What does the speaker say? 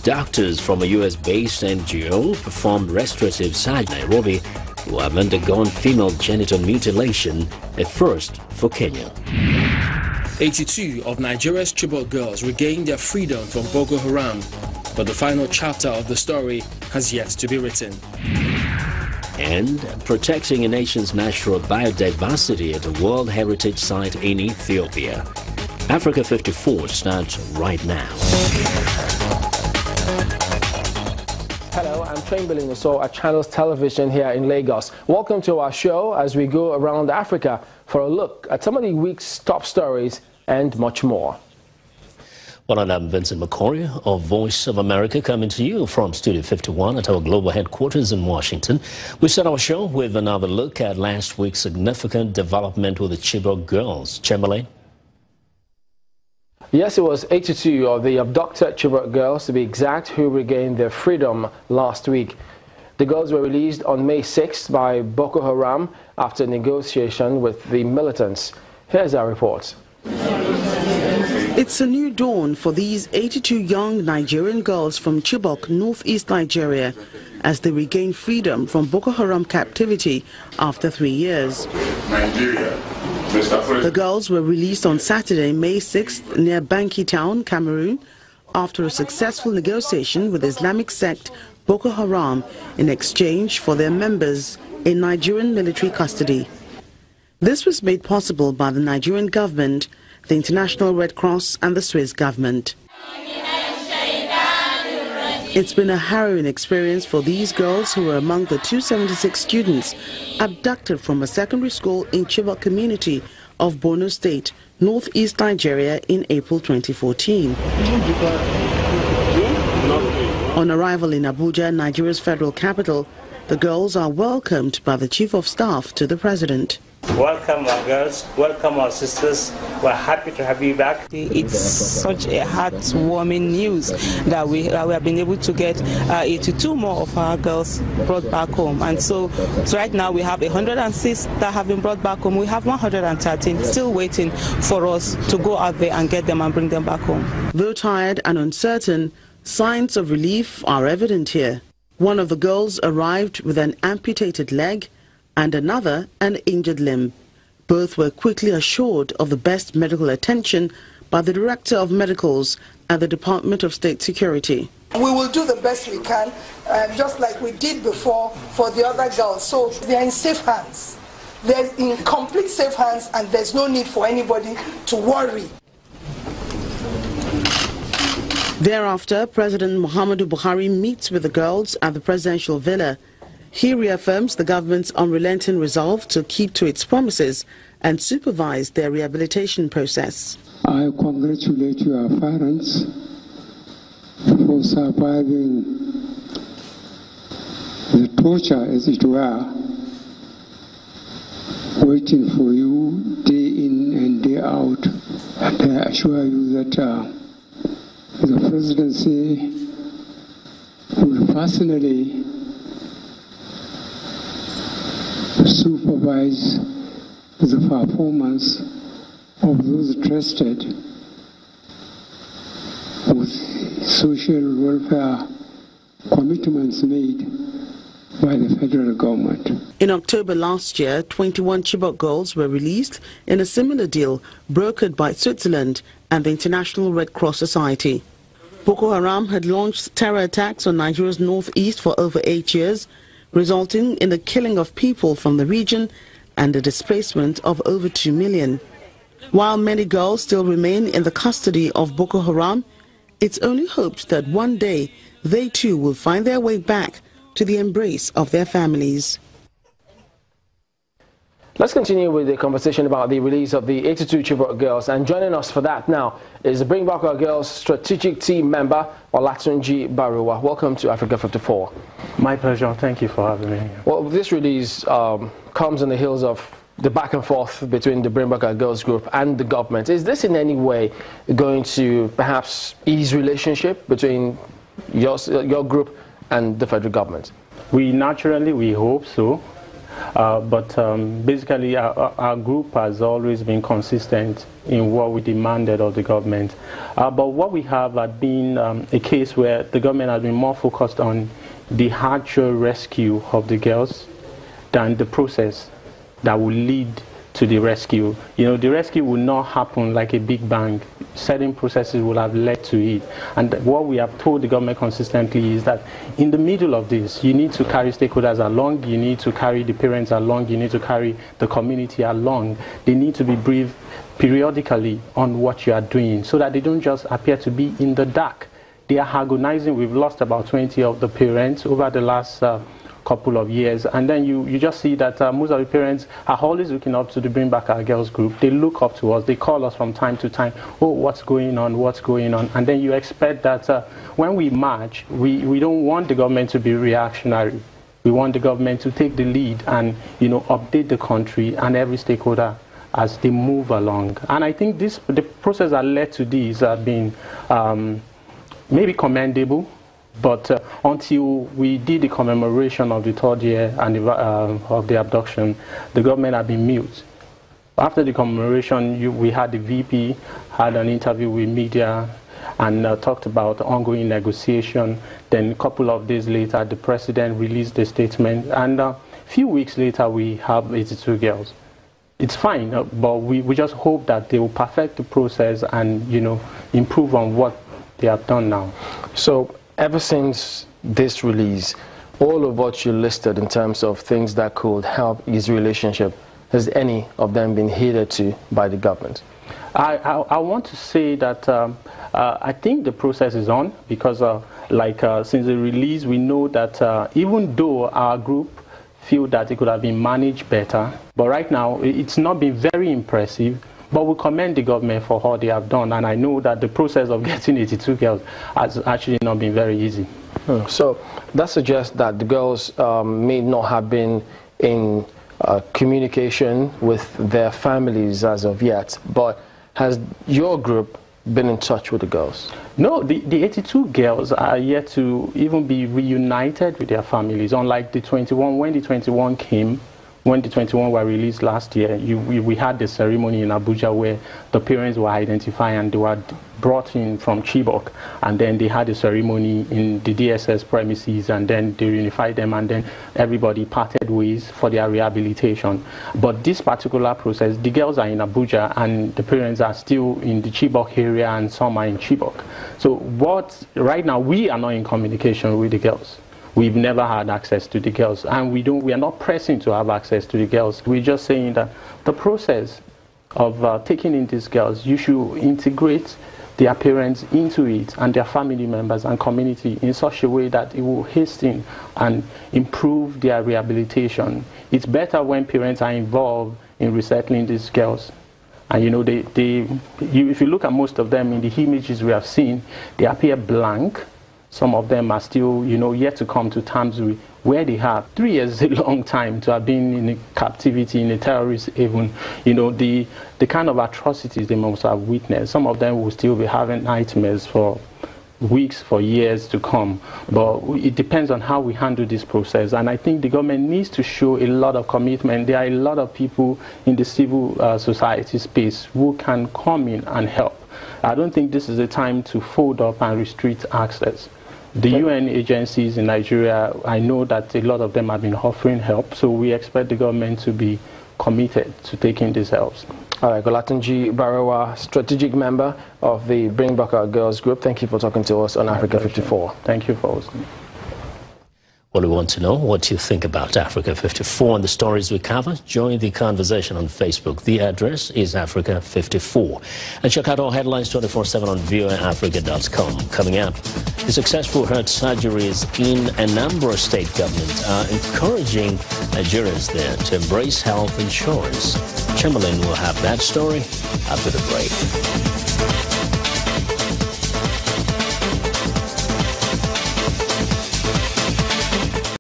doctors from a U.S.-based NGO performed restorative surgery in Nairobi who have undergone female genital mutilation, a first for Kenya. 82 of Nigeria's Chibok girls regained their freedom from Boko Haram, but the final chapter of the story has yet to be written. And protecting a nation's natural biodiversity at a World Heritage Site in Ethiopia. Africa 54 starts right now. Hello, I'm Chamberlain Oso at Channels Television here in Lagos. Welcome to our show as we go around Africa for a look at some of the week's top stories and much more. Well, and I'm Vincent McCory of Voice of America, coming to you from Studio 51 at our global headquarters in Washington. We start our show with another look at last week's significant development with the Chibok girls. Chamberlain? Yes, it was 82 of the abducted Chibok girls, to be exact, who regained their freedom last week. The girls were released on May 6th by Boko Haram after negotiation with the militants. Here's our report. It's a new dawn for these 82 young Nigerian girls from Chibok, northeast Nigeria, as they regain freedom from Boko Haram captivity after 3 years. The girls were released on Saturday, May 6th, near Banki town, Cameroon, after a successful negotiation with Islamic sect Boko Haram in exchange for their members in Nigerian military custody. This was made possible by the Nigerian government, the International Red Cross and the Swiss government. It's been a harrowing experience for these girls who were among the 276 students abducted from a secondary school in Chibok community of Borno State, northeast Nigeria in April 2014. On arrival in Abuja, Nigeria's federal capital, the girls are welcomed by the Chief of Staff to the President. Welcome our girls, welcome our sisters. We're happy to have you back. It's such a heartwarming news that we have been able to get 82 more of our girls brought back home. And so right now we have 106 that have been brought back home. We have 113 still waiting for us to go out there and get them and bring them back home. Though tired and uncertain, signs of relief are evident here. One of the girls arrived with an amputated leg and another an injured limb. Both were quickly assured of the best medical attention by the Director of Medicals at the Department of State Security. We will do the best we can, just like we did before for the other girls. So they are in safe hands. They're in complete safe hands, and there's no need for anybody to worry. Thereafter, President Muhammadu Buhari meets with the girls at the presidential villa. He reaffirms the government's unrelenting resolve to keep to its promises and supervise their rehabilitation process. I congratulate your parents for surviving the torture, as it were, waiting for you day in and day out. And I assure you that the presidency will personally supervise the performance of those trusted with social welfare commitments made by the federal government. In October last year, 21 Chibok girls were released in a similar deal brokered by Switzerland and the International Red Cross Society. Boko Haram had launched terror attacks on Nigeria's northeast for over 8 years, resulting in the killing of people from the region and the displacement of over 2 million. While many girls still remain in the custody of Boko Haram, it's only hoped that one day they too will find their way back to the embrace of their families. Let's continue with the conversation about the release of the 82 Chibok girls, and joining us for that now is the Bring Back Our Girls strategic team member, Olatunji Baruwa. Welcome to Africa 54. My pleasure. Thank you for having me here. Well, this release comes on the heels of the back and forth between the Bring Back Our Girls group and the government. Is this in any way going to perhaps ease relationship between your group and the federal government? We hope so. Basically, our group has always been consistent in what we demanded of the government. But what we have had been a case where the government has been more focused on the actual rescue of the girls than the process that will lead to the rescue. You know, the rescue will not happen like a big bang. Certain processes will have led to it. And what we have told the government consistently is that in the middle of this, you need to carry stakeholders along, you need to carry the parents along, you need to carry the community along. They need to be briefed periodically on what you are doing so that they don't just appear to be in the dark. They are agonizing. We've lost about 20 of the parents over the last couple of years, and then you just see that most of the parents are always looking up to the Bring Back Our Girls group. They look up to us, they call us from time to time, oh, what's going on, and then you expect that when we march, we don't want the government to be reactionary. We want the government to take the lead and, you know, update the country and every stakeholder as they move along. And I think the process that led to this have been maybe commendable. But until we did the commemoration of the 3rd year of the abduction, the government had been mute. After the commemoration, we had the VP, had an interview with media, and talked about the ongoing negotiation. Then a couple of days later, the president released a statement. And a few weeks later, we have 82 girls. It's fine, but we just hope that they will perfect the process and, you know, improve on what they have done now. So, ever since this release, all of what you listed in terms of things that could help his relationship, has any of them been adhered to by the government? I want to say that I think the process is on because since the release, we know that even though our group feel that it could have been managed better, but right now it's not been very impressive. But we commend the government for all they have done, and I know that the process of getting 82 girls has actually not been very easy. So that suggests that the girls may not have been in communication with their families as of yet, but has your group been in touch with the girls? No, the 82 girls are yet to even be reunited with their families, unlike the 21. When the 21 came, when the 21 were released last year, we had the ceremony in Abuja where the parents were identified and they were brought in from Chibok, and then they had a ceremony in the DSS premises, and then they reunified them, and then everybody parted ways for their rehabilitation. But this particular process, the girls are in Abuja and the parents are still in the Chibok area and some are in Chibok. So right now we are not in communication with the girls. We've never had access to the girls, and we are not pressing to have access to the girls. We're just saying that the process of taking in these girls, you should integrate their parents into it and their family members and community in such a way that it will hasten and improve their rehabilitation. It's better when parents are involved in resettling these girls. And you know, if you look at most of them in the images we have seen, they appear blank. Some of them are still, you know, yet to come to terms with where they have. 3 years is a long time to have been in captivity in a terrorist haven. You know, the kind of atrocities they must have witnessed. Some of them will still be having nightmares for weeks, for years to come. But it depends on how we handle this process. And I think the government needs to show a lot of commitment. There are a lot of people in the civil society space who can come in and help. I don't think this is a time to fold up and restrict access. The UN agencies in Nigeria, I know that a lot of them have been offering help, so we expect the government to be committed to taking these helps. All right, Olatunji Barawa, strategic member of the Bring Back Our Girls group. Thank you for talking to us on Africa 54. Thank you for hosting. Well, we want to know what you think about Africa 54 and the stories we cover. Join the conversation on Facebook. The address is Africa 54. And check out our headlines 24/7 on voaafrica.com. Coming up, the successful heart surgeries in Anambra state government are encouraging Nigerians there to embrace health insurance. Chamberlain will have that story after the break.